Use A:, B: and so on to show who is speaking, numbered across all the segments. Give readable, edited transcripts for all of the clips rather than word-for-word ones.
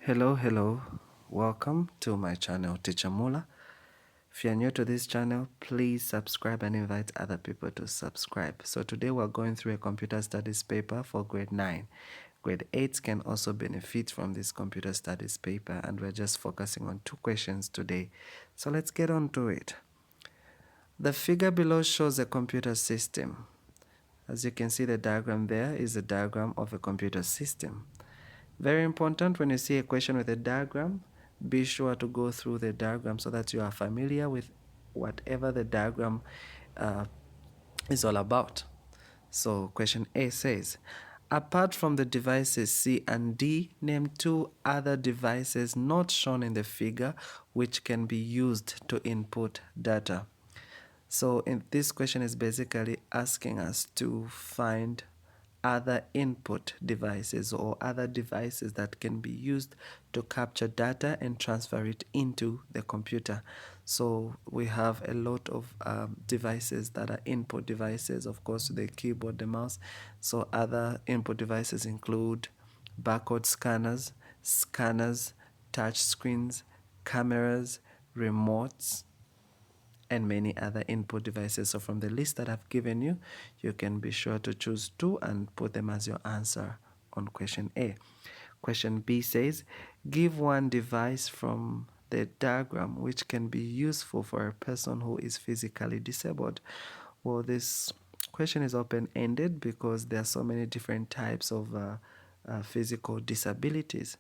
A: Hello, welcome to my channel, Teacher Mula. If you're new to this channel, please subscribe and invite other people to subscribe. So today we're going through a computer studies paper for grade 9. Grade 8 can also benefit from this computer studies paper, and we're just focusing on 2 questions today. So let's get on to it. The figure below shows a computer system. As you can see, the diagram there is a diagram of a computer system. Very important, when you see a question with a diagram, be sure to go through the diagram so that you are familiar with whatever the diagram is all about. So question A says, apart from the devices C and D, name 2 other devices not shown in the figure which can be used to input data. So this question is basically asking us to find other input devices or other devices that can be used to capture data and transfer it into the computer. So we have a lot of devices that are input devices, of course, the keyboard, the mouse. So other input devices include barcode scanners, touch screens, cameras, remotes, and many other input devices. So from the list that I've given you, you can be sure to choose 2 and put them as your answer on question A. Question B says, give one device from the diagram which can be useful for a person who is physically disabled. Well, this question is open-ended because there are so many different types of physical disabilities.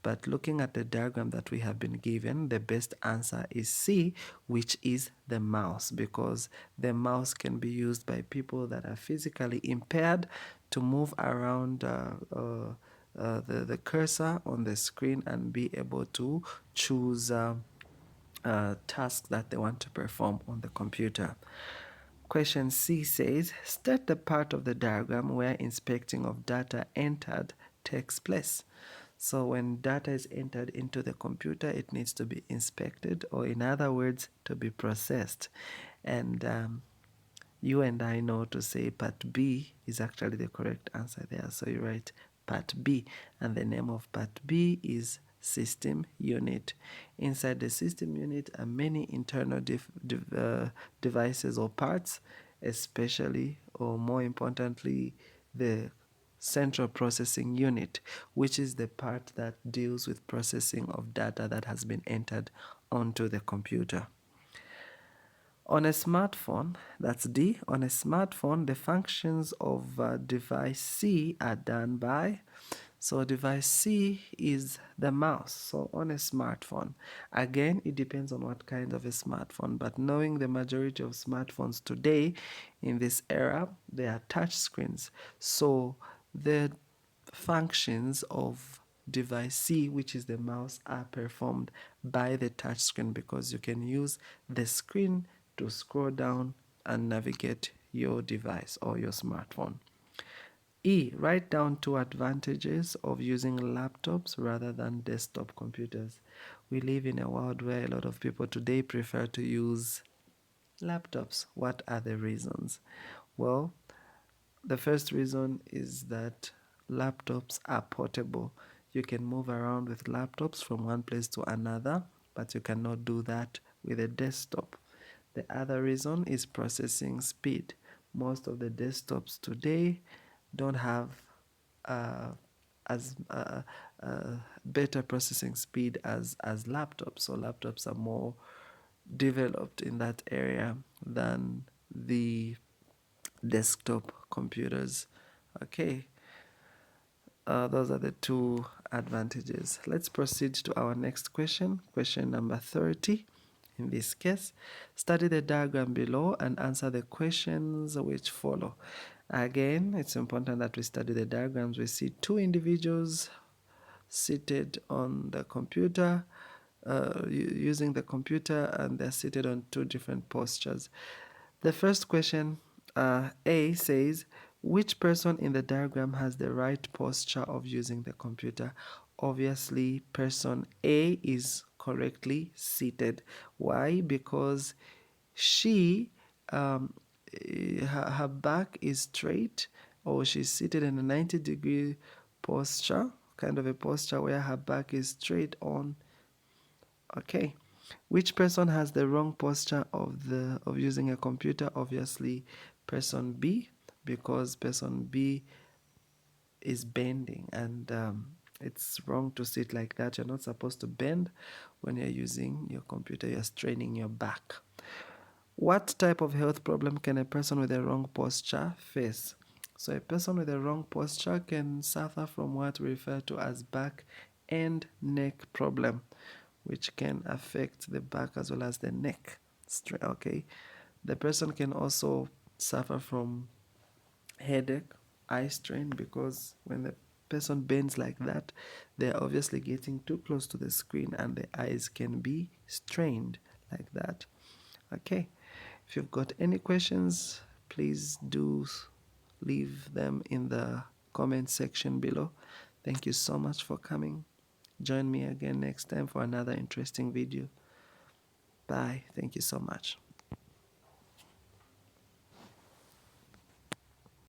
A: But looking at the diagram that we have been given, the best answer is C, which is the mouse, because the mouse can be used by people that are physically impaired to move around the cursor on the screen and be able to choose tasks that they want to perform on the computer. Question C says, state the part of the diagram where inspecting of data entered takes place. So when data is entered into the computer, it needs to be inspected, or in other words, to be processed. And you and I know to say part B is actually the correct answer there. So you write part B, and the name of part B is system unit. Inside the system unit are many internal devices or parts, especially or more importantly, the central processing unit, which is the part that deals with processing of data that has been entered onto the computer. On a smartphone, that's D, on a smartphone, the functions of device C are done by, so device C is the mouse. So on a smartphone, again, it depends on what kind of a smartphone, but knowing the majority of smartphones today in this era, they are touch screens. So the functions of device C, which is the mouse, are performed by the touch screen, because you can use the screen to scroll down and navigate your device or your smartphone. E, write down 2 advantages of using laptops rather than desktop computers. We live in a world where a lot of people today prefer to use laptops. What are the reasons? Well, the first reason is that laptops are portable. You can move around with laptops from one place to another, but you cannot do that with a desktop. The other reason is processing speed. Most of the desktops today don't have as better processing speed as laptops. So laptops are more developed in that area than the desktop computers. Okay, those are the 2 advantages. Let's proceed to our next question, question number 30. In this case, study the diagram below and answer the questions which follow. Again, it's important that we study the diagrams. We see 2 individuals seated on the computer, using the computer, and they're seated on 2 different postures. The first question, A, says, which person in the diagram has the right posture of using the computer? Obviously, person A is correctly seated. Why? Because she, her back is straight, or she's seated in a 90-degree posture. kind of a posture where her back is straight on. Okay. Which person has the wrong posture of using a computer? Obviously, person B, because person B is bending, and it's wrong to sit like that. You're not supposed to bend when you're using your computer. You're straining your back. What type of health problem can a person with a wrong posture face? So a person with a wrong posture can suffer from what we refer to as back and neck problem, which can affect the back as well as the neck. Okay. The person can also suffer from headache, eye strain, because when the person bends like that, they're obviously getting too close to the screen and the eyes can be strained like that. Okay. If you've got any questions, please do leave them in the comment section below. Thank you so much for coming. Join me again next time for another interesting video. Bye. Thank you so much.